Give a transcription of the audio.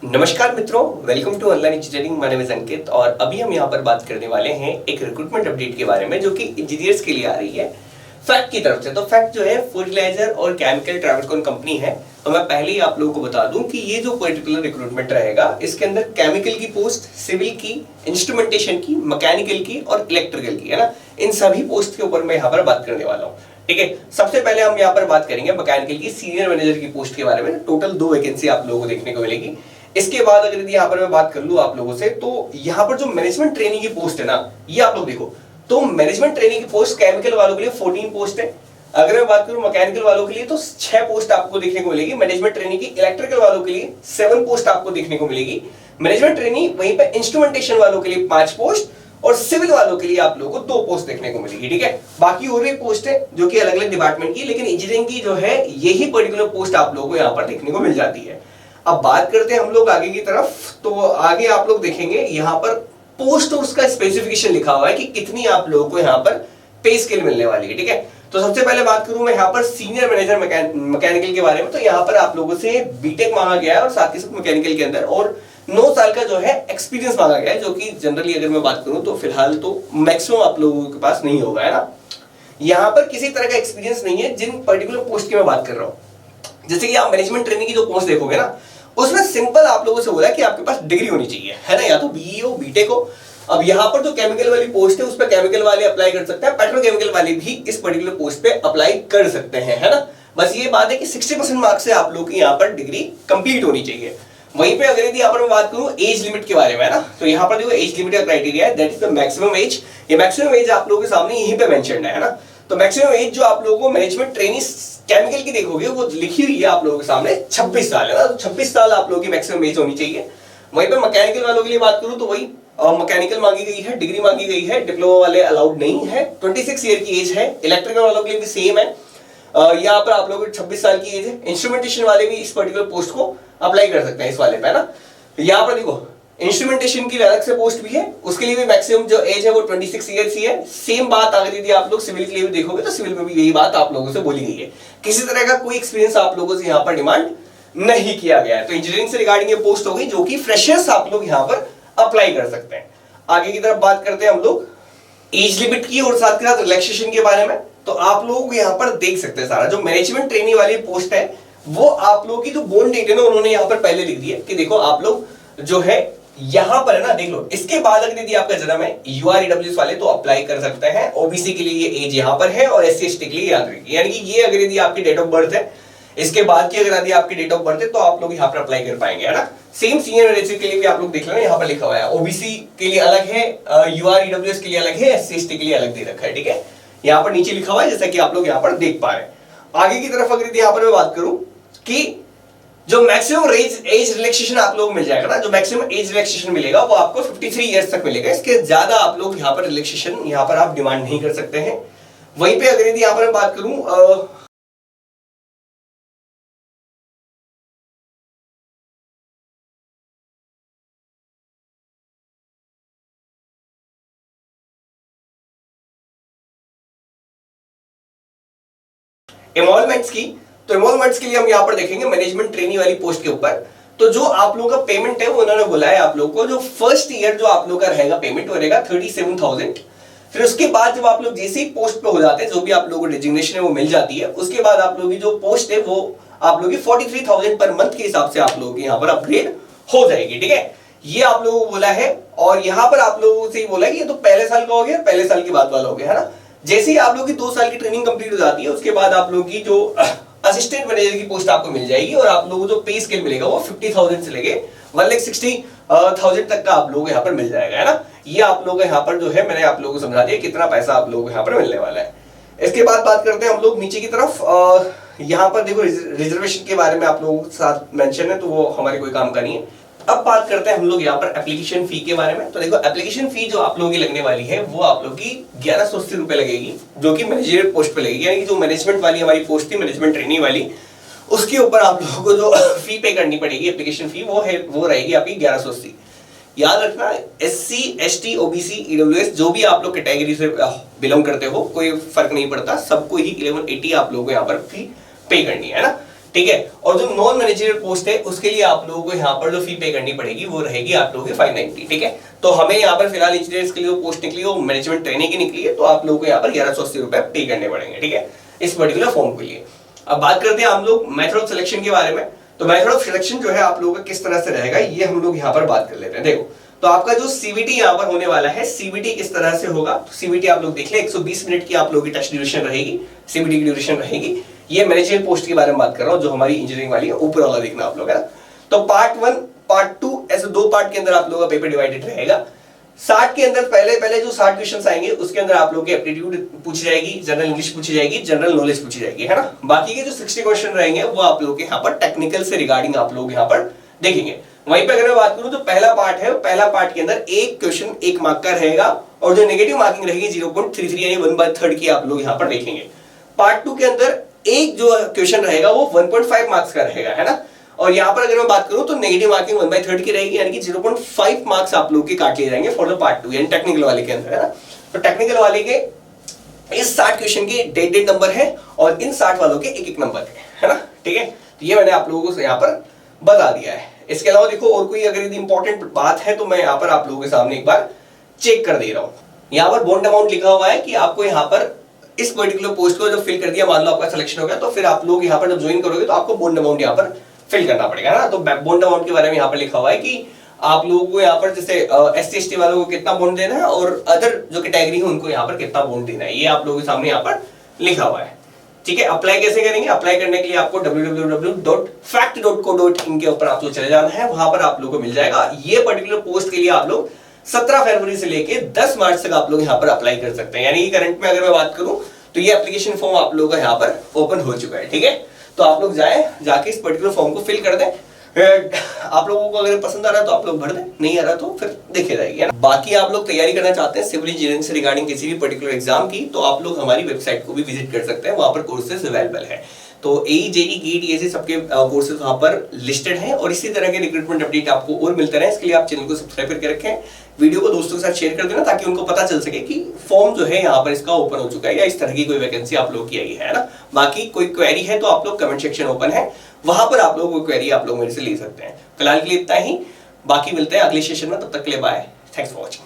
नमस्कार मित्रों, welcome to online engineering. My name is Ankit और अभी हम यहाँ पर बात करने वाले हैं एक रिक्रूटमेंट अपडेट के बारे में जो कि इंजीनियर्स के लिए आ रही है फैक्ट की तरफ से। तो फैक्ट जो है फर्टिलाइजर और केमिकल ट्रावलकॉन कंपनी है। तो मैं पहले ही आप लोगों को बता दूं कि ये जो पर्टिकुलर रिक्रूटमेंट रहेगा इसके अंदर केमिकल की पोस्ट, सिविल की, इंस्ट्रूमेंटेशन की, मैकेनिकल की और इलेक्ट्रिकल की, है ना, इन सभी पोस्ट के ऊपर मैं यहाँ पर बात करने वाला हूँ। ठीक है, सबसे पहले हम यहाँ पर बात करेंगे मैकेनिकल की सीनियर मैनेजर की पोस्ट के बारे में। टोटल 2 वैकेंसी आप लोगों को देखने को मिलेगी। इसके बाद अगर यदि यहाँ पर मैं बात कर लूं आप लोगों से, तो यहाँ पर जो मैनेजमेंट ट्रेनिंग की पोस्ट है ना, ये आप लोग देखो। तो मैनेजमेंट ट्रेनिंग की पोस्ट केमिकल वालों के लिए 14 पोस्ट है। अगर मैं बात करूं मैकेनिकल वालों के लिए तो 6 पोस्ट आपको देखने को मिलेगी। मैनेजमेंट ट्रेनिंग की इलेक्ट्रिकल वालों के लिए 7 पोस्ट आपको देखने को मिलेगी। मैनेजमेंट ट्रेनिंग वहीं पे इंस्ट्रूमेंटेशन वालों के लिए 5 पोस्ट और सिविल वालों के लिए आप लोगों को 2 पोस्ट देखने को मिलेगी। ठीक है, बाकी और भी पोस्ट है जो कि अलग अलग डिपार्टमेंट की, लेकिन इंजीनियरिंग की जो है यही पर्टिकुलर पोस्ट आप लोगों को यहाँ पर देखने को मिल जाती है। अब बात करते हैं हम लोग आगे की तरफ। तो आगे आप लोग देखेंगे यहाँ पर पोस्ट और उसका स्पेसिफिकेशन लिखा हुआ है कि कितनी आप लोगों को यहाँ पर पे स्केल मिलने वाली है। ठीक है, तो सबसे पहले बात करूं मैं यहाँ पर सीनियर मैनेजर मैकेनिकल के बारे में। तो यहाँ पर आप लोगों से बीटेक मांगा गया है और साथ ही साथ मैकेनिकल के अंदर और 9 साल का जो है एक्सपीरियंस मांगा गया है, जो कि जनरली अगर मैं बात करूं तो फिलहाल तो मैक्सिमम आप लोगों के पास नहीं होगा, है ना। यहाँ पर किसी तरह का एक्सपीरियंस नहीं है जिन पर्टिकुलर पोस्ट की मैं बात कर रहा हूँ। जैसे कि आप मैनेजमेंट ट्रेनिंग की जो पोस्ट देखोगे ना, उसमें सिंपल आप लोगों से बोला कि आपके पास डिग्री होनी चाहिए, है ना, या तो बीई हो, बीटेक हो। अब यहाँ पर जो केमिकल वाली पोस्ट है उस पर केमिकल वाले अप्लाई कर सकते हैं, पेट्रोकेमिकल वाले भी इस पर्टिकुलर पोस्ट पे अप्लाई कर सकते हैं, है ना। बस ये बात है कि 60% मार्क्स से आप लोग की यहाँ पर डिग्री कंप्लीट होनी चाहिए। वहीं पे अगर यदि यहाँ पर मैं बात करूँ एज लिमिट के बारे में, है ना, तो यहाँ पर देखो एज लिमिट का क्राइटेरिया है, that is the maximum age. ये मैक्सिमम एज आप लोगों के सामने यहीं पे मेंशन्ड है ना। तो मैक्सिमम एज जो आप लोगों को मैनेजमेंट ट्रेनिंग केमिकल की देखोगे वो लिखी हुई है आप लोगों के सामने 26 साल, है ना। तो 26 साल आप लोगों की मैक्सिमम एज होनी चाहिए। वहीं पे मैकेनिकल वालों के लिए बात करूं तो वही मैकेनिकल मांगी गई है, डिग्री मांगी गई है, डिप्लोमा वाले अलाउड नहीं है, 26 ईयर की एज है। इलेक्ट्रिकल वालों के लिए भी सेम है, यहाँ पर आप लोगों की 26 साल की एज है। इंस्ट्रूमेंटेशन वाले भी इस पर्टिकुलर पोस्ट को अप्लाई कर सकते हैं इस वाले पे, है ना। यहाँ पर देखो इंस्ट्रूमेंटेशन की अलग से पोस्ट भी है, उसके लिए भी मैक्सिमम जो एज है वो 26 ईयर्स ही है। सेम बात अगर यदि आप लोग सिविल के लिए भी देखोगे तो सिविल में भी यही बात आप लोगों से बोली गई है। किसी तरह का कोई एक्सपीरियंस आप लोगों से यहाँ पर डिमांड नहीं किया गया है। तो इंजीनियरिंग से रिगार्डिंग ये पोस्ट हो गई जो कि फ्रेशर्स आप लोग यहाँ पर अप्लाई कर सकते हैं। आगे की तरफ बात करते हैं हम लोग एज लिमिट की और साथ के साथ रिलैक्सेशन के बारे में। तो आप लोग यहाँ पर देख सकते हैं सारा जो मैनेजमेंट ट्रेनिंग वाली पोस्ट है वो आप लोगों की जो बोर्ड डेट है ना, उन्होंने यहाँ पर पहले लिख दिया कि देखो आप लोग जो है यहाँ पर, है ना, देख लो। इसके बाद अगर यदि आपका जन्म है यूआरईडब्ल्यूएस वाले तो अप्लाई कर सकते हैं। ओबीसी के लिए ये एज यहाँ पर है और एससी एसटी के लिए याद रखिए, यानी कि ये अगर यदि आपकी डेट ऑफ बर्थ है, इसके बाद की अगर यदि आपकी डेट ऑफ बर्थ है तो आप लोग यहाँ पर अप्लाई कर पाएंगे, है ना। सेम सीनियर मैनेजर के लिए भी आप लोग देख लेना, यहाँ पर लिखा हुआ है ओबीसी के लिए अलग है, यूआरईडब्ल्यूएस के लिए अलग है, एससी एसटी के लिए अलग दे रखा है। ठीक है, यहाँ पर नीचे लिखा हुआ है जैसा कि आप लोग यहाँ पर देख पा रहे हैं। आगे की तरफ अगर यहाँ पर मैं बात करूं कि जो मैक्सिमम एज रिलैक्सेशन आप लोग मिल जाएगा ना, जो मैक्सिमम एज रिलैक्सेशन मिलेगा वो आपको 53 इयर्स तक मिलेगा। इसके ज्यादा आप लोग यहाँ पर रिलैक्सेशन यहाँ पर आप डिमांड नहीं कर सकते हैं। वहीं पे अगर यदि यहाँ पर मैं बात करूं एमोलमेंट्स की, तो एमोलमेंट्स के लिए हम यहाँ पर देखेंगे मैनेजमेंट ट्रेनी वाली पोस्ट के ऊपर। तो जो आप लोगों का पेमेंट है वो उन्होंने बोला है आप लोगों को, जो फर्स्ट ईयर जो आप लोगों का रहेगा पेमेंट वो रहेगा 37,000। फिर उसके बाद जब आप लोग जैसे ही पोस्ट पे हो जाते हैं, जो भी आप लोगों को डेजिग्नेशन है वो मिल जाती है, उसके बाद आप लोगों की जो पोस्ट है वो आप लोगों की 43,000 पर मंथ के हिसाब से आप लोगों की यहाँ पर अपग्रेड हो जाएगी। ठीक है, ये आप लोगों को बोला है। और यहाँ पर आप लोगों से बोला है कि ये तो पहले साल का हो गया, पहले साल की बात वाला हो गया, है ना। जैसे ही आप लोगों की 2 साल की ट्रेनिंग कंप्लीट हो जाती है उसके बाद आप लोगों की जो असिस्टेंट मैनेजर की पोस्ट आपको मिल जाएगी और आप लोगों को जो पे स्केल मिलेगा वो 50,000 से लेके 1,60,000 तक का आप लोगों को यहाँ पर मिल जाएगा, है ना। ये आप लोगों को यहाँ पर जो है मैंने आप लोगों को समझा दिया कितना पैसा आप लोगों को यहाँ पर मिलने वाला है। इसके बाद बात करते हैं हम लोग नीचे की तरफ। यहाँ पर देखो रिजर्वेशन के बारे में आप लोगों के साथ मेंशन है, तो वो हमारे कोई काम का नहीं है। अब बात करते हैं हम लोग यहाँ पर एप्लीकेशन फी के बारे में। तो देखो एप्लीकेशन फी जो आप लोगों की लगने वाली है वो आप लोगों की 1180 रुपए लगेगी, जो कि मैनेजर पोस्ट पे लगेगी। यानी कि जो मैनेजमेंट वाली हमारी पोस्ट थी, मैनेजमेंट ट्रेनिंग वाली, उसके ऊपर आप लोगों को जो फी पे करनी पड़ेगी एप्लीकेशन फी वो रहेगी आपकी 1180। याद रखना एससी एसटी ओबीसी ईडब्ल्यूएस जो भी आप लोग कैटेगरी से बिलोंग करते हो कोई फर्क नहीं पड़ता, सबको ही 1180 आप लोगों को यहाँ पर फी पे करनी है ना। ठीक है। और जो नॉन मैनेजरियल पोस्ट है उसके लिए आप लोगों को यहाँ पर जो फी पे करनी पड़ेगी वो रहेगी आप लोगों की 590, ठीक है। तो हमें यहाँ पर फिलहाल इंजीनियर्स के लिए वो पोस्ट निकली, वो मैनेजमेंट ट्रेनिंग की निकली है, तो आप लोगों को यहाँ पर 1180 रुपए पे करने पड़ेंगे, ठीक है, इस पर्टिकुलर फॉर्म के लिए। अब बात करते हैं हम लोग मेथड ऑफ सिलेक्शन के बारे में। तो मेथड ऑफ सिलेक्शन जो है आप लोगों का किस तरह से रहेगा ये हम लोग यहाँ पर बात कर लेते हैं। देखो, तो आपका जो सीबीटी यहाँ पर होने वाला है, सीबीटी किस तरह से होगा, सीबीटी आप लोग देख ले, 120 मिनट की आप लोगों की टेस्ट ड्यूरेशन रहेगी, सीबीटी की ड्यूरेशन रहेगी। ये मैनेजरियल पोस्ट के बारे में बात कर रहा हूँ जो हमारी इंजीनियरिंग वाली है, ऊपर वाला देखना आप लोग है। तो पार्ट 1 पार्ट 2 ऐसे 2 पार्ट के अंदर आप लोगों का पेपर डिवाइडेड रहेगा। 60 के अंदर पहले जो 60 क्वेश्चंस आएंगे उसके अंदर आप लोगों की एप्टीट्यूड पूछी जाएगी, जनरल इंग्लिश पूछी जाएगी, जनरल नॉलेज पूछी जाएगी, है ना। बाकी के जो 60 क्वेश्चन रहेंगे वो आप लोगों के यहाँ पर टेक्निकल से रिगार्डिंग आप लोग यहाँ पर देखेंगे। वहीं पे अगर मैं बात करूं तो पहला पार्ट है, पहला पार्ट के अंदर एक क्वेश्चन 1 मार्क का रहेगा और जो नेगेटिव मार्किंग रहेगी 0.33 यानी 1/3 की आप लोग यहाँ पर देखेंगे। पार्ट 2 के अंदर एक जो क्वेश्चन रहेगा वो 1.5 मार्क्स का रहेगा, है ना। और यहाँ पर अगर मैं बात करूं तो नेगेटिव मार्किंग 1/3 की रहेगी, यानी कि 0.5 मार्क्स आप लोग के काट लिए जाएंगे फॉर द पार्ट 2 यानी टेक्निकल वाले के अंदर, है ना। तो टेक्निकल वाले के इस 60 क्वेश्चन के डेट नंबर है और इन 60 वालों के एक नंबर है ना, ठीक है। तो ये मैंने आप लोगों को यहाँ पर बता दिया है। इसके अलावा देखो और कोई अगर इंपॉर्टेंट बात है तो मैं यहाँ पर आप लोगों के सामने एक बार चेक कर दे रहा हूँ। यहाँ पर बॉन्ड अमाउंट लिखा हुआ है कि आपको यहाँ पर इस पर्टिकुलर पोस्ट को जब फिल कर दिया, मान लो आपका सिलेक्शन हो गया, तो फिर आप लोग यहाँ पर जब ज्वाइन करोगे तो आपको बॉन्ड अमाउंट यहाँ पर फिल करना पड़ेगा ना। तो बॉन्ड अमाउंट के बारे में यहाँ पर लिखा हुआ है कि आप लोगों को यहाँ पर जैसे SC/ST वालों को कितना बॉन्ड देना है और अदर जो कैटेगरी है उनको यहाँ पर कितना बॉन्ड देना है, ये आप लोगों के सामने यहाँ पर लिखा हुआ है, ठीक है। अप्लाई कैसे करेंगे? अप्लाई करने के लिए आपको www.fact.co.in के ऊपर आपको चले जाना है, वहां पर आप लोगों को मिल जाएगा। ये पर्टिकुलर पोस्ट के लिए आप लोग 17 फरवरी से लेके 10 मार्च तक आप लोग यहाँ पर अप्लाई कर सकते हैं। यानी करंट में अगर मैं बात करूं तो ये एप्लीकेशन फॉर्म आप लोगों का यहाँ पर ओपन हो चुका है, ठीक है। तो आप लोग जाके इस पर्टिकुलर फॉर्म को फिल कर दें। आप लोगों को अगर पसंद आ रहा है तो आप लोग भर दें, नहीं आ रहा तो फिर देखे जाएगी। बाकी आप लोग तैयारी करना चाहते हैं सिविल इंजीनियरिंग से रिगार्डिंग किसी भी पर्टिकुलर एग्जाम की, तो आप लोग हमारी वेबसाइट को भी विजिट कर सकते हैं, वहां पर कोर्सेज अवेलेबल है। तो AE, JEE, GED ऐसे सबके कोर्सेज वहां पर लिस्टेड हैं और इसी तरह के रिक्रूटमेंट अपडेट आपको और मिलते रहे। इसके लिए आप चैनल को सब्सक्राइब करके रखें, वीडियो को दोस्तों के साथ शेयर कर देना ताकि उनको पता चल सके कि फॉर्म जो है यहाँ पर इसका ओपन हो चुका है या इस तरह की कोई वैकेंसी आप लोग की आई है ना। बाकी कोई क्वेरी है तो आप लोग कमेंट सेक्शन ओपन है, वहां पर आप लोग कोई क्वेरी आप लोग मेरे से ले सकते हैं। फिलहाल के लिए इतना ही, बाकी मिलते हैं अगले सेशन में, तब तक के लिए बाय, थैंक्स फॉर वॉचिंग।